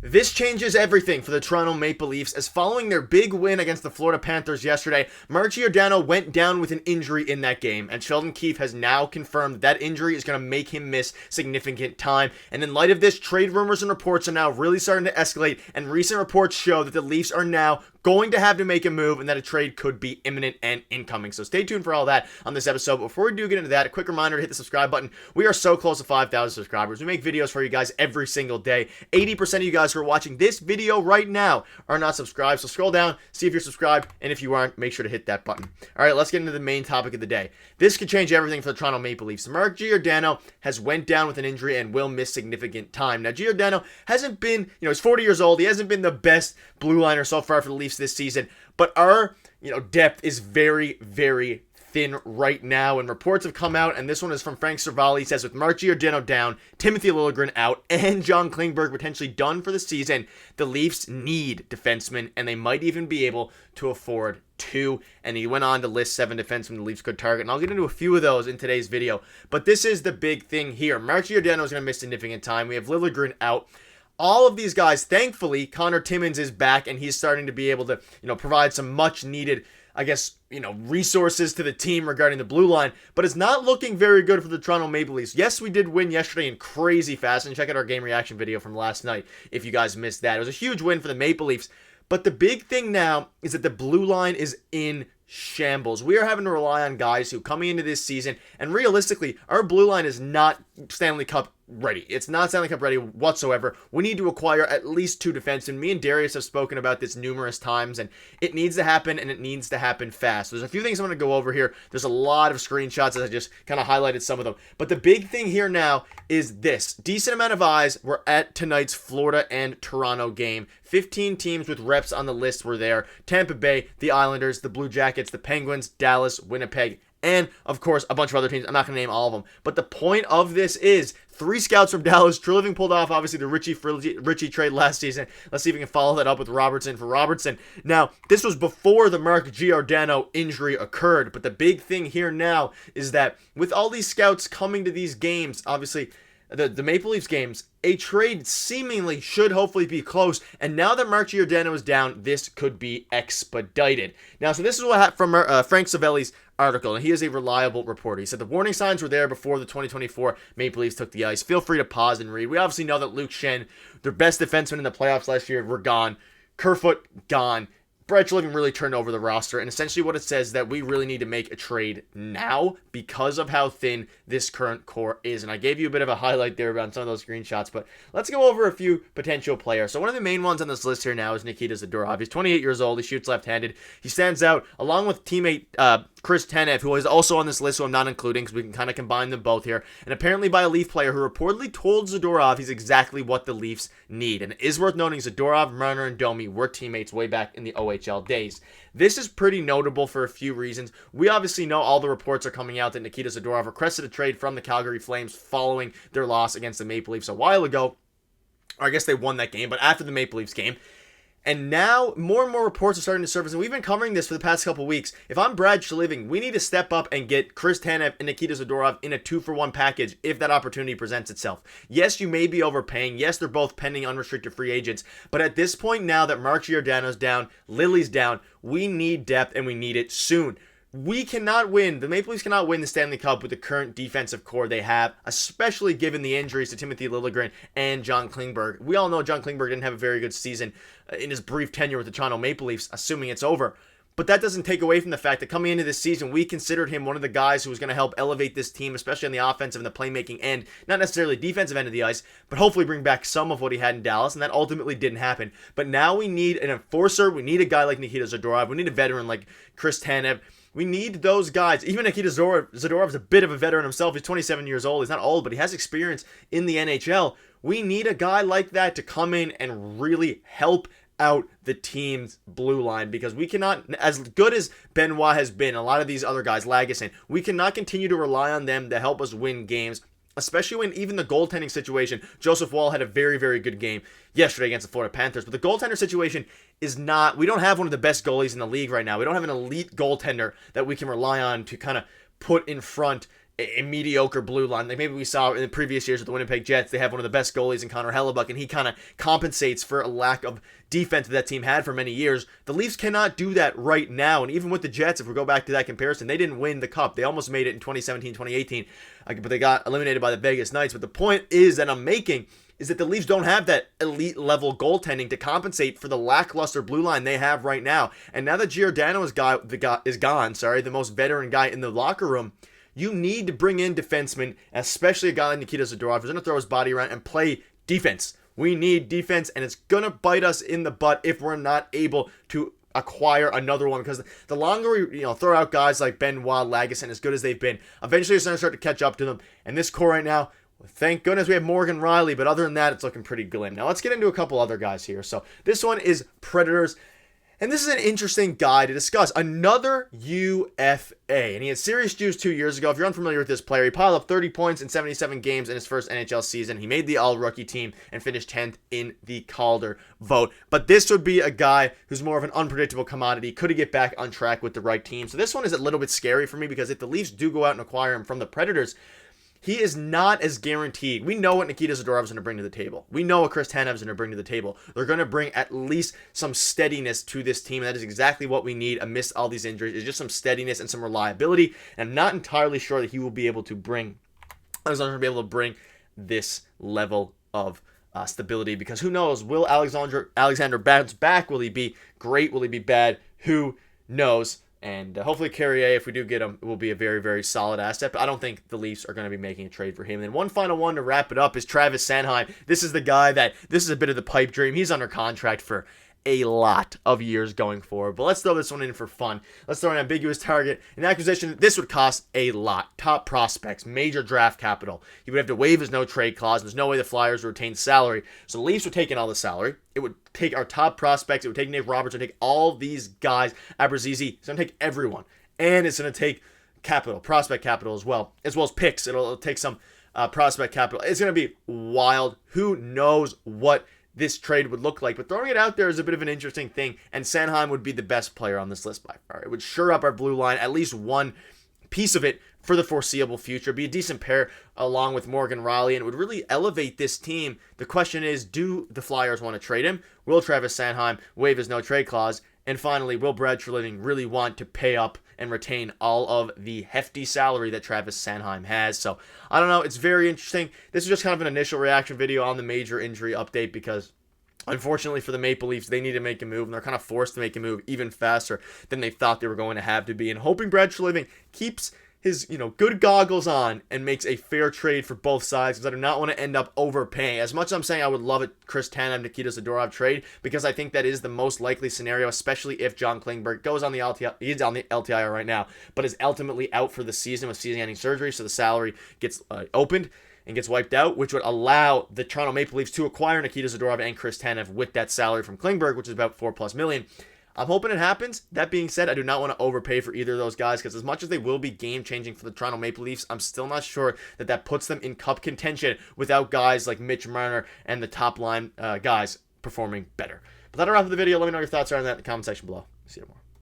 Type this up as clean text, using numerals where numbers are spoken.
This changes everything for the Toronto Maple Leafs, as following their big win against the Florida Panthers yesterday, Mark Giordano went down with an injury in that game, and Sheldon Keefe has now confirmed that injury is going to make him miss significant time. And in light of this, trade rumors and reports are now really starting to escalate, and recent reports show that the Leafs are now going to have to make a move and that a trade could be imminent and incoming. So stay tuned for all that on this episode. Before we do get into that, a quick reminder to hit the subscribe button. We are so close to 5,000 subscribers. We make videos for you guys every single day. 80% of you guys who are watching this video right now are not subscribed. So scroll down, see if you're subscribed, and if you aren't, make sure to hit that button. All right, let's get into the main topic of the day. This could change everything for the Toronto Maple Leafs. Mark Giordano has went down with an injury and will miss significant time. Now, Giordano hasn't been, he's 40 years old. He hasn't been the best blue liner so far for the Leafs this season, but our, depth is very, very thin right now, and reports have come out, and this one is from Frank Cervalli. He says, with Mark Giordano down, Timothy Liljegren out, and John Klingberg potentially done for the season, the Leafs need defensemen, and they might even be able to afford two. And he went on to list 7 defensemen the Leafs could target, and I'll get into a few of those in today's video. But this is the big thing here. Mark Giordano is going to miss significant time. We have Liljegren out. All of these guys, thankfully, Connor Timmins is back, and he's starting to be able to, provide some much needed, resources to the team regarding the blue line, but it's not looking very good for the Toronto Maple Leafs. Yes, we did win yesterday in crazy fashion. Check out our game reaction video from last night if you guys missed that. It was a huge win for the Maple Leafs, but the big thing now is that the blue line is in shambles. We are having to rely on guys who coming into this season, and realistically, our blue line is not Stanley Cup ready. It's not Stanley Cup ready whatsoever. We need to acquire at least 2 defensemen. Me and Darius have spoken about this numerous times, and it needs to happen, and it needs to happen fast. There's a few things I'm going to go over here. There's a lot of screenshots, as I just kind of highlighted some of them. But the big thing here now is this. Decent amount of eyes were at tonight's Florida and Toronto game. 15 teams with reps on the list were there. Tampa Bay, the Islanders, the Blue Jackets, the Penguins, Dallas, Winnipeg, and, of course, a bunch of other teams. I'm not going to name all of them. But the point of this is 3 scouts from Dallas. Treliving pulled off, obviously, the Richie trade last season. Let's see if we can follow that up with Robertson for Robertson. Now, this was before the Mark Giordano injury occurred. But the big thing here now is that with all these scouts coming to these games, obviously, the Maple Leafs games, a trade seemingly should hopefully be close. And now that Mark Giordano is down, this could be expedited. Now, so this is what from Frank Cervalli's article, and he is a reliable reporter. He said the warning signs were there before the 2024 Maple Leafs took the ice. Feel free to pause and read. We obviously know that Luke Schenn, their best defenseman in the playoffs last year, were gone. Kerfoot, gone. Brett Treliving really turned over the roster, and essentially what it says is that we really need to make a trade now because of how thin this current core is. And I gave you a bit of a highlight there about some of those screenshots, but let's go over a few potential players. So one of the main ones on this list here now is Nikita Zadorov. He's 28 years old. He shoots left-handed. He stands out along with teammate Chris Tanev, who is also on this list, who I'm not including because we can kind of combine them both here, and apparently by a Leaf player who reportedly told Zadorov he's exactly what the Leafs need. And it is worth noting Zadorov, Marner, and Domi were teammates way back in the OHL days. This is pretty notable for a few reasons. We obviously know all the reports are coming out that Nikita Zadorov requested a trade from the Calgary Flames following their loss against the Maple Leafs a while ago. Or I guess they won that game, but after the Maple Leafs game. And now, more and more reports are starting to surface, and we've been covering this for the past couple weeks. If I'm Brad Treliving, we need to step up and get Chris Tanev and Nikita Zadorov in a 2-for-1 package if that opportunity presents itself. Yes, you may be overpaying. Yes, they're both pending unrestricted free agents. But at this point now that Mark Giordano's down, Lily's down, we need depth, and we need it soon. We cannot win. The Maple Leafs cannot win the Stanley Cup with the current defensive core they have, especially given the injuries to Timothy Liljegren and John Klingberg. We all know John Klingberg didn't have a very good season in his brief tenure with the Toronto Maple Leafs, assuming it's over. But that doesn't take away from the fact that coming into this season, we considered him one of the guys who was going to help elevate this team, especially on the offensive and the playmaking end, not necessarily defensive end of the ice, but hopefully bring back some of what he had in Dallas, and that ultimately didn't happen. But now we need an enforcer. We need a guy like Nikita Zadorov. We need a veteran like Chris Tanev. We need those guys. Even Nikita Zadorov's a bit of a veteran himself. He's 27 years old. He's not old, but he has experience in the NHL. We need a guy like that to come in and really help out the team's blue line, because we cannot, as good as Benoit has been, a lot of these other guys, Lagesson, we cannot continue to rely on them to help us win games, especially when even the goaltending situation, Joseph Woll had a very, very good game yesterday against the Florida Panthers, but the goaltender situation is not, we don't have one of the best goalies in the league right now. We don't have an elite goaltender that we can rely on to kind of put in front a mediocre blue line. Like maybe we saw in the previous years with the Winnipeg Jets, they have one of the best goalies in Connor Hellebuck, and he kind of compensates for a lack of defense that team had for many years. The Leafs cannot do that right now, and even with the Jets, if we go back to that comparison, they didn't win the Cup. They almost made it in 2017, 2018, but they got eliminated by the Vegas Knights. But the point is that I'm making is that the Leafs don't have that elite level goaltending to compensate for the lackluster blue line they have right now. And now that Giordano is gone, the most veteran guy in the locker room, you need to bring in defensemen, especially a guy like Nikita Zadorov, who's going to throw his body around and play defense. We need defense, and it's going to bite us in the butt if we're not able to acquire another one, because the longer we throw out guys like Benoit, Lagesson, as good as they've been, eventually it's going to start to catch up to them. And this core right now, thank goodness we have Morgan Riley, but other than that, it's looking pretty glim. Now let's get into a couple other guys here. So this one is Predators. And this is an interesting guy to discuss. Another UFA. And he had serious juice 2 years ago. If you're unfamiliar with this player, he piled up 30 points in 77 games in his first NHL season. He made the all-rookie team and finished 10th in the Calder vote. But this would be a guy who's more of an unpredictable commodity. Could he get back on track with the right team? So this one is a little bit scary for me, because if the Leafs do go out and acquire him from the Predators, he is not as guaranteed. We know what Nikita Zadorov is going to bring to the table. We know what Chris Tanev is going to bring to the table. They're going to bring at least some steadiness to this team. That is exactly what we need amidst all these injuries, is just some steadiness and some reliability. And I'm not entirely sure that he will be able to bring this level of stability, because who knows? Will Alexander bounce back? Will he be great? Will he be bad? Who knows? And hopefully Carrier, if we do get him, will be a very, very solid asset. But I don't think the Leafs are going to be making a trade for him. And then one final one to wrap it up is Travis Sanheim. This is the guy this is a bit of the pipe dream. He's under contract for a lot of years going forward. But let's throw this one in for fun. Let's throw an ambiguous target. An acquisition, this would cost a lot. Top prospects, major draft capital. He would have to waive his no-trade clause. There's no way the Flyers would retain salary. So the Leafs would take in all the salary. It would take our top prospects. It would take Nick Roberts. It would take all these guys. Abrazizi. It's going to take everyone. And it's going to take capital, prospect capital as well as picks. It'll take some prospect capital. It's going to be wild. Who knows what this trade would look like, but throwing it out there is a bit of an interesting thing, and Sanheim would be the best player on this list by far. It would shore up our blue line, at least one piece of it for the foreseeable future, be a decent pair along with Morgan Riley, and it would really elevate this team. The question is, do the Flyers want to trade him? Will Travis Sanheim waive his no-trade clause? And finally, will Brad Treliving really want to pay up and retain all of the hefty salary that Travis Sanheim has? So, I don't know. It's very interesting. This is just kind of an initial reaction video on the major injury update, because unfortunately for the Maple Leafs, they need to make a move, and they're kind of forced to make a move even faster than they thought they were going to have to be. And hoping Brad Treliving keeps his good goggles on and makes a fair trade for both sides, because I do not want to end up overpaying. As much as I'm saying I would love a Chris Tanev, Nikita Zadorov trade, because I think that is the most likely scenario, especially if John Klingberg goes on the LTI. He's on the LTIR right now, but is ultimately out for the season with season-ending surgery, so the salary gets opened and gets wiped out, which would allow the Toronto Maple Leafs to acquire Nikita Zadorov and Chris Tanev with that salary from Klingberg, which is about $4+ million. I'm hoping it happens. That being said, I do not want to overpay for either of those guys, because as much as they will be game-changing for the Toronto Maple Leafs, I'm still not sure that puts them in cup contention without guys like Mitch Marner and the top-line guys performing better. But that'll wrap up the video. Let me know your thoughts around that in the comment section below. See you tomorrow.